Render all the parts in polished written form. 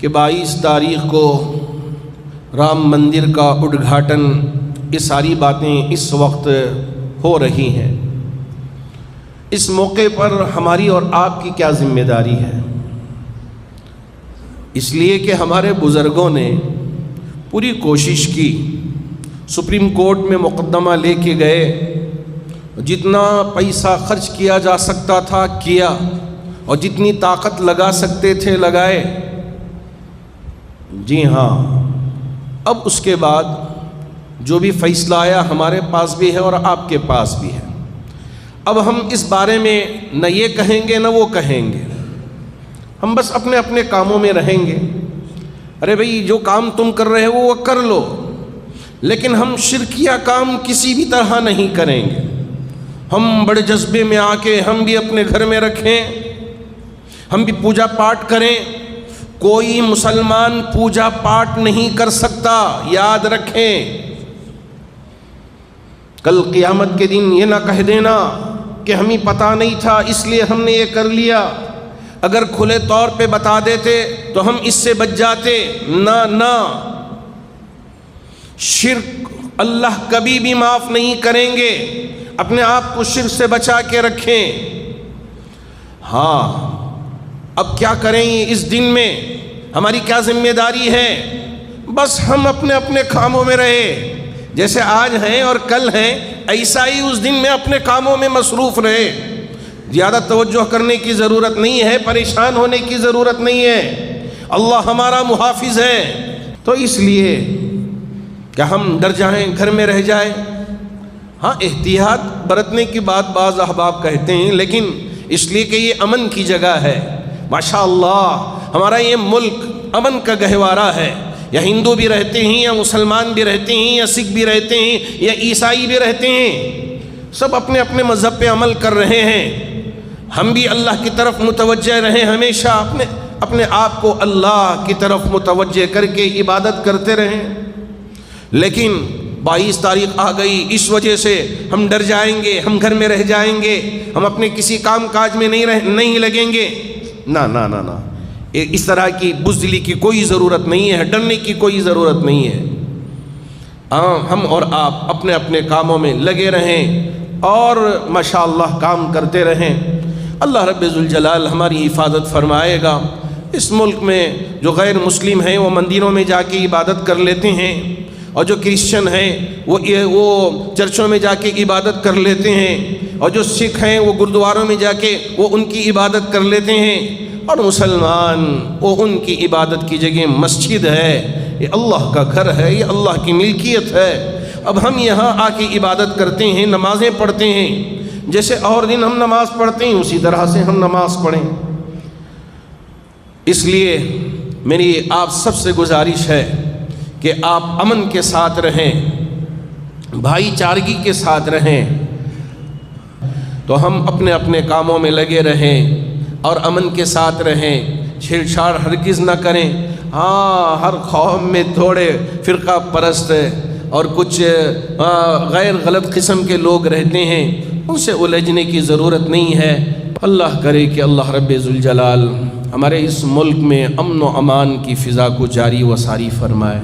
کہ 22 تاریخ کو رام مندر کا اُدگھاٹن، یہ ساری باتیں اس وقت ہو رہی ہیں۔ اس موقع پر ہماری اور آپ کی کیا ذمہ داری ہے؟ اس لیے کہ ہمارے بزرگوں نے پوری کوشش کی، سپریم کورٹ میں مقدمہ لے کے گئے، جتنا پیسہ خرچ کیا جا سکتا تھا کیا، اور جتنی طاقت لگا سکتے تھے لگائے۔ جی ہاں، اب اس کے بعد جو بھی فیصلہ آیا ہمارے پاس بھی ہے اور آپ کے پاس بھی ہے۔ اب ہم اس بارے میں نہ یہ کہیں گے نہ وہ کہیں گے، ہم بس اپنے اپنے کاموں میں رہیں گے۔ ارے بھئی، جو کام تم کر رہے ہو وہ کر لو، لیکن ہم شرکیہ کام کسی بھی طرح نہیں کریں گے۔ ہم بڑے جذبے میں آ کے ہم بھی اپنے گھر میں رکھیں، ہم بھی پوجا پاٹ کریں۔ کوئی مسلمان پوجا پاٹ نہیں کر سکتا، یاد رکھیں۔ کل قیامت کے دن یہ نہ کہہ دینا کہ ہمیں پتہ نہیں تھا اس لیے ہم نے یہ کر لیا۔ اگر کھلے طور پہ بتا دیتے تو ہم اس سے بچ جاتے۔ نہ، شرک اللہ کبھی بھی معاف نہیں کریں گے۔ اپنے آپ کو شرک سے بچا کے رکھیں۔ ہاں، اب کیا کریں اس دن میں؟ ہماری کیا ذمہ داری ہے؟ بس ہم اپنے اپنے کاموں میں رہے، جیسے آج ہیں اور کل ہیں ایسا ہی اس دن میں اپنے کاموں میں مصروف رہے۔ زیادہ توجہ کرنے کی ضرورت نہیں ہے، پریشان ہونے کی ضرورت نہیں ہے۔ اللہ ہمارا محافظ ہے، تو اس لیے کیا ہم ڈر جائیں، گھر میں رہ جائیں؟ ہاں، احتیاط برتنے کی بات بعض احباب کہتے ہیں، لیکن اس لیے کہ یہ امن کی جگہ ہے۔ ماشاءاللہ ہمارا یہ ملک امن کا گہوارہ ہے۔ یا ہندو بھی رہتے ہیں، یا مسلمان بھی رہتے ہیں، یا سکھ بھی رہتے ہیں، یا عیسائی بھی رہتے ہیں، سب اپنے اپنے مذہب پہ عمل کر رہے ہیں۔ ہم بھی اللہ کی طرف متوجہ رہیں، ہمیشہ اپنے آپ کو اللہ کی طرف متوجہ کر کے عبادت کرتے رہیں۔ لیکن 22 تاریخ آ گئی، اس وجہ سے ہم ڈر جائیں گے، ہم گھر میں رہ جائیں گے، ہم اپنے کسی کام کاج میں نہیں لگیں گے۔ نہ، اس طرح کی بزدلی کی کوئی ضرورت نہیں ہے، ڈرنے کی کوئی ضرورت نہیں ہے۔ ہم اور آپ اپنے اپنے کاموں میں لگے رہیں اور ماشاءاللہ کام کرتے رہیں۔ اللہ رب ذوالجلال ہماری حفاظت فرمائے گا۔ اس ملک میں جو غیر مسلم ہیں وہ مندروں میں جا کے عبادت کر لیتے ہیں، اور جو کرسچن ہیں وہ چرچوں میں جا کے عبادت کر لیتے ہیں، اور جو سکھ ہیں وہ گردواروں میں جا کے وہ ان کی عبادت کر لیتے ہیں، اور مسلمان وہ ان کی عبادت کی جگہ مسجد ہے۔ یہ اللہ کا گھر ہے، یہ اللہ کی ملکیت ہے۔ اب ہم یہاں آ کے عبادت کرتے ہیں، نمازیں پڑھتے ہیں، جیسے اور دن ہم نماز پڑھتے ہیں اسی طرح سے ہم نماز پڑھیں۔ اس لیے میری آپ سب سے گزارش ہے کہ آپ امن کے ساتھ رہیں، بھائی چارگی کے ساتھ رہیں، تو ہم اپنے اپنے کاموں میں لگے رہیں اور امن کے ساتھ رہیں، چھیڑ چھاڑ ہرگز نہ کریں۔ ہاں، ہر قوم میں تھوڑے فرقہ پرست اور کچھ غیر غلط قسم کے لوگ رہتے ہیں، ان سے الجھنے کی ضرورت نہیں ہے۔ اللہ کرے کہ اللہ رب ذوالجلال ہمارے اس ملک میں امن و امان کی فضا کو جاری و ساری فرمائے،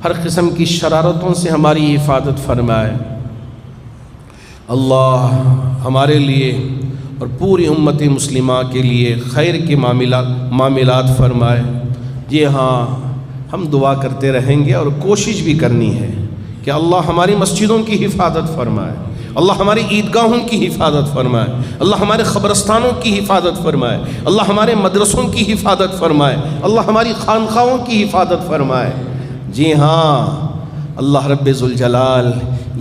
ہر قسم کی شرارتوں سے ہماری حفاظت فرمائے۔ اللہ ہمارے لیے اور پوری امت مسلمہ کے لیے خیر کے معاملات فرمائے۔ جی ہاں، ہم دعا کرتے رہیں گے اور کوشش بھی کرنی ہے کہ اللہ ہماری مسجدوں کی حفاظت فرمائے، اللہ ہماری عیدگاہوں کی حفاظت فرمائے، اللہ ہمارے قبرستانوں کی حفاظت فرمائے، اللہ ہمارے مدرسوں کی حفاظت فرمائے، اللہ ہماری خانقاہوں کی حفاظت فرمائے۔ جی ہاں، اللہ رب ذوالجلال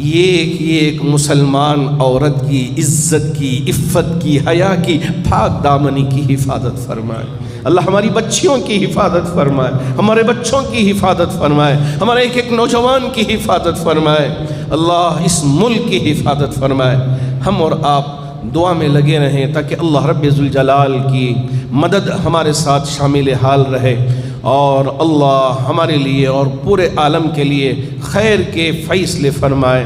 ایک مسلمان عورت کی عزت کی، عفت کی، حیا کی، پاک دامنی کی حفاظت فرمائے۔ اللہ ہماری بچیوں کی حفاظت فرمائے، ہمارے بچوں کی حفاظت فرمائے، ہمارے ایک نوجوان کی حفاظت فرمائے۔ اللہ اس ملک کی حفاظت فرمائے۔ ہم اور آپ دعا میں لگے رہیں تاکہ اللہ رب ذوالجلال کی مدد ہمارے ساتھ شامل حال رہے، اور اللہ ہمارے لیے اور پورے عالم کے لیے خیر کے فیصلے فرمائے۔